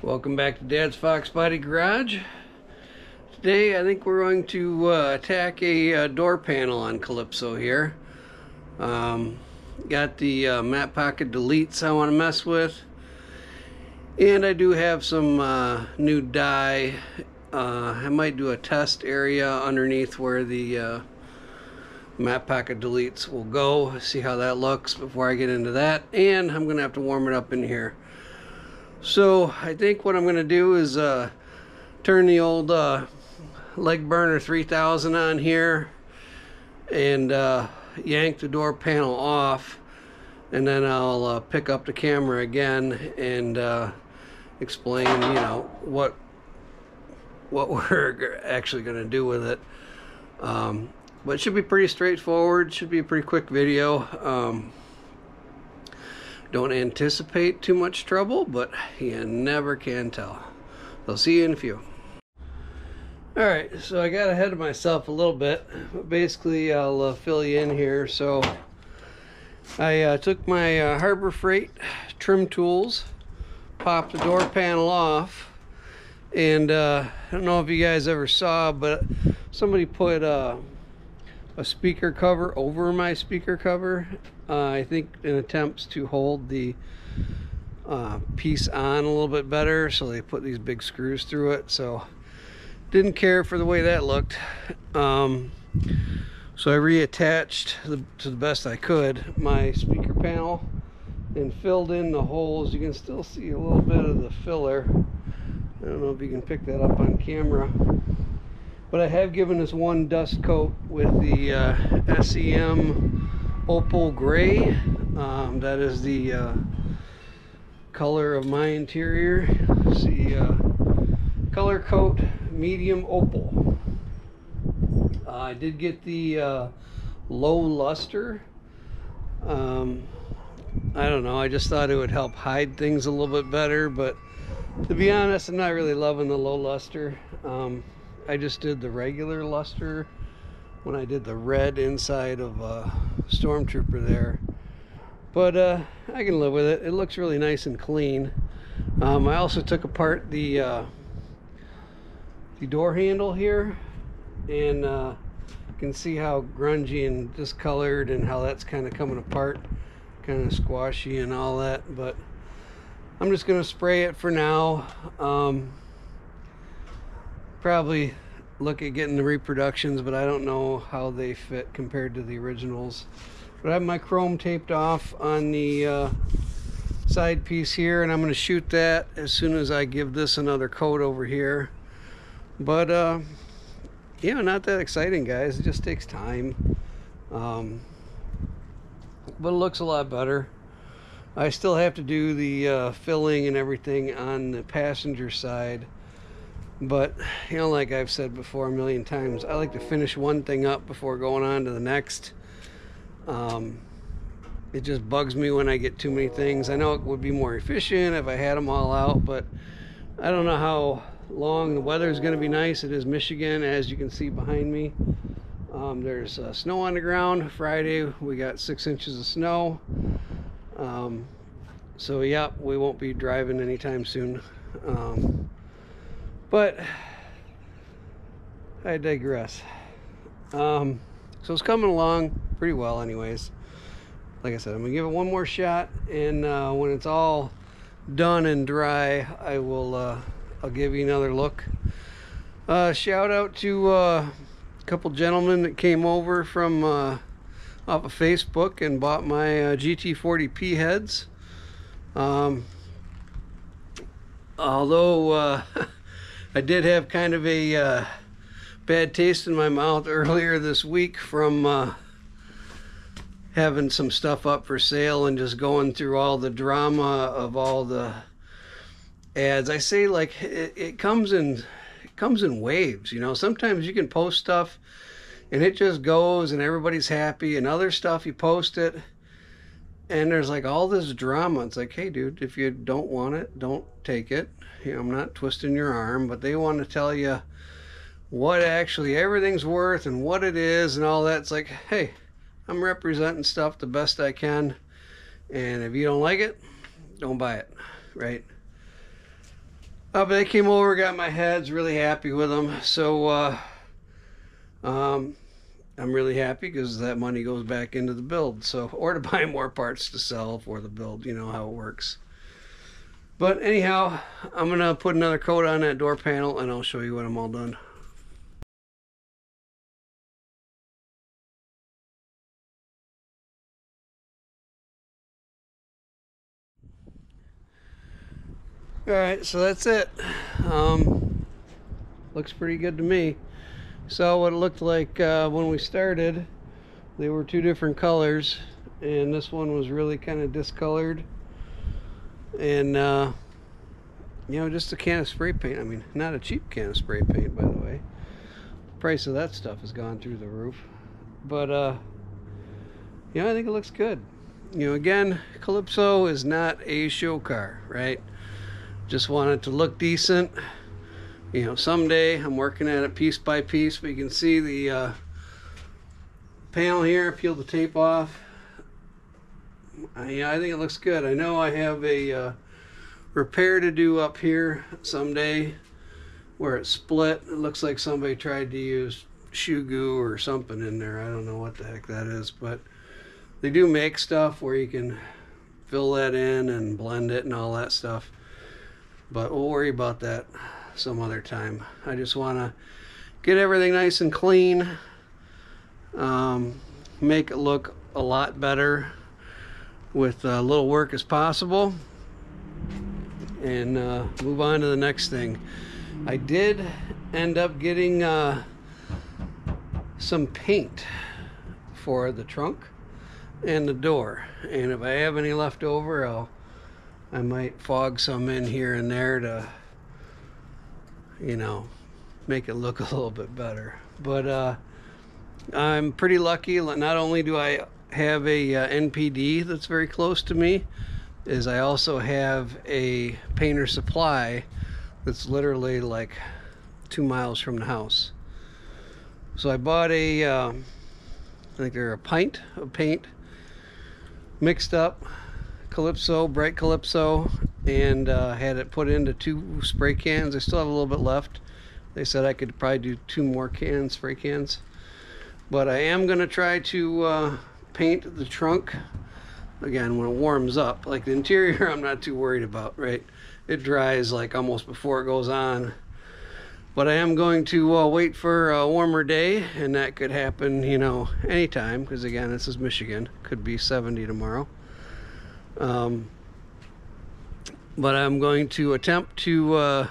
Welcome back to Dad's Foxbody Garage. Today I think we're going to attack a door panel on Colypso here. Got the map pocket deletes I want to mess with. And I do have some new dye. I might do a test area underneath where the map pocket deletes will go. See how that looks before I get into that. And I'm going to have to warm it up in here. So I think what I'm going to do is turn the old leg burner 3000 on here and yank the door panel off, and then I'll pick up the camera again and explain, you know, what we're actually going to do with it. But it should be pretty straightforward. Should be a pretty quick video. Don't anticipate too much trouble, but you never can tell. I'll see you in a few. Alright, so I got ahead of myself a little bit, but basically I'll fill you in here. So I took my Harbor Freight trim tools, popped the door panel off, and I don't know if you guys ever saw, but somebody put a speaker cover over my speaker cover. I think in attempts to hold the piece on a little bit better, so they put these big screws through it. So didn't care for the way that looked. So I reattached to the best I could my speaker panel and filled in the holes. You can still see a little bit of the filler. I don't know if you can pick that up on camera, but I have given this one dust coat with the SEM opal gray. That is the color of my interior. See, color coat medium opal. I did get the low luster. I don't know, I just thought it would help hide things a little bit better, but to be honest, I'm not really loving the low luster. I just did the regular luster when I did the red inside of Stormtrooper there, but I can live with it. It looks really nice and clean. I also took apart the door handle here, and you can see how grungy and discolored and how that's kind of coming apart, kind of squashy and all that. But I'm just going to spray it for now. Probably look at getting the reproductions, but I don't know how they fit compared to the originals. But I have my chrome taped off on the side piece here, and I'm going to shoot that as soon as I give this another coat over here. But yeah, not that exciting, guys. It just takes time. But it looks a lot better. I still have to do the filling and everything on the passenger side. But, you know, like I've said before a million times, I like to finish one thing up before going on to the next. It just bugs me when I get too many things. I know it would be more efficient if I had them all out, but I don't know how long. The weather is going to be nice. It is Michigan, as you can see behind me. There's snow on the ground. Friday we got 6 inches of snow. So yeah, we won't be driving anytime soon. But I digress. So it's coming along pretty well anyways. Like I said, I'm going to give it one more shot, and when it's all done and dry, I will I'll give you another look. Shout out to a couple gentlemen that came over from off of Facebook and bought my GT40P heads. Although I did have kind of a bad taste in my mouth earlier this week from having some stuff up for sale and just going through all the drama of all the ads. I say, like, it comes in waves, you know. Sometimes you can post stuff and it just goes and everybody's happy, and other stuff you post it and there's like all this drama. It's like, hey dude, if you don't want it, don't take it. You know, I'm not twisting your arm, but they want to tell you what actually everything's worth and what it is and all that. It's like, hey, I'm representing stuff the best I can, and if you don't like it, don't buy it, right? But they came over, got my heads, really happy with them. So I'm really happy because that money goes back into the build. So, or to buy more parts to sell for the build. You know how it works. But anyhow, I'm gonna put another coat on that door panel, and I'll show you when I'm all done. Alright, so that's it. Looks pretty good to me. So what it looked like when we started, they were two different colors, and this one was really kind of discolored. And you know, just a can of spray paint. I mean, not a cheap can of spray paint, by the way. The price of that stuff has gone through the roof. But you know, I think it looks good. You know, again, Colypso is not a show car, right? Just want it to look decent. You know, someday I'm working at it piece by piece, but you can see the panel here. Peel the tape off. Yeah, I think it looks good. I know I have a repair to do up here someday where it's split. It looks like somebody tried to use shoe goo or something in there. I don't know what the heck that is, but they do make stuff where you can fill that in and blend it and all that stuff. But we'll worry about that some other time. I just want to get everything nice and clean, make it look a lot better with little work as possible, and move on to the next thing. I did end up getting some paint for the trunk and the door, and if I have any left over, I might fog some in here and there to, you know, make it look a little bit better. But I'm pretty lucky. Not only do I have a NPD that's very close to me, is I also have a painter supply that's literally like 2 miles from the house. So I bought I think they're a pint of paint, mixed up Colypso, bright Colypso, and had it put into 2 spray cans. I still have a little bit left. They said I could probably do 2 more cans, spray cans. But I am gonna try to paint the trunk again when it warms up. Like the interior, I'm not too worried about, right? It dries like almost before it goes on. But I am going to wait for a warmer day, and that could happen, you know, anytime, because again, this is Michigan. Could be 70 tomorrow. But I'm going to attempt to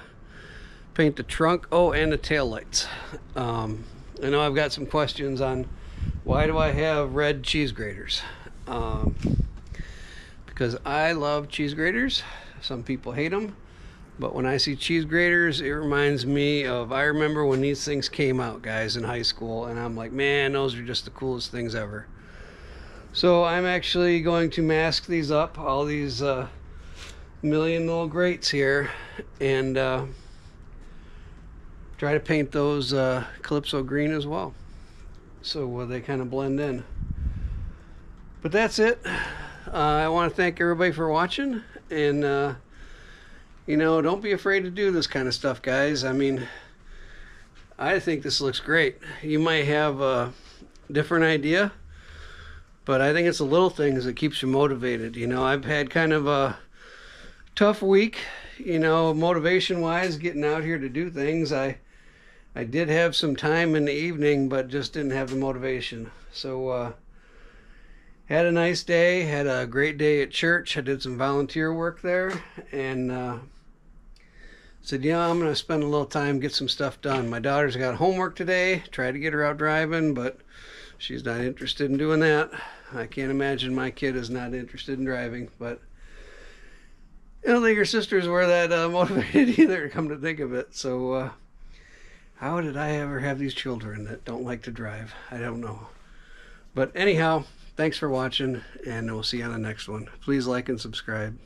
paint the trunk, and the taillights. I know I've got some questions on why do I have red cheese graters. Because I love cheese graters. Some people hate them, but when I see cheese graters, it reminds me of, I remember when these things came out, guys, in high school, and I'm like, man, those are just the coolest things ever. So I'm actually going to mask these up, all these million little grates here, and try to paint those Calypso green as well, so they kind of blend in. But that's it. I want to thank everybody for watching, and you know, don't be afraid to do this kind of stuff, guys. I mean, I think this looks great. You might have a different idea, but I think it's the little things that keeps you motivated. You know, I've had kind of a tough week, you know, motivation-wise, getting out here to do things. I did have some time in the evening, but just didn't have the motivation. So, had a nice day, had a great day at church. I did some volunteer work there, and said, you know, I'm going to spend a little time, get some stuff done. My daughter's got homework today. Tried to get her out driving, but she's not interested in doing that. I can't imagine my kid is not interested in driving, but I don't think her sisters were that motivated either, come to think of it. So how did I ever have these children that don't like to drive? I don't know. But anyhow, thanks for watching, and we'll see you on the next one. Please like and subscribe.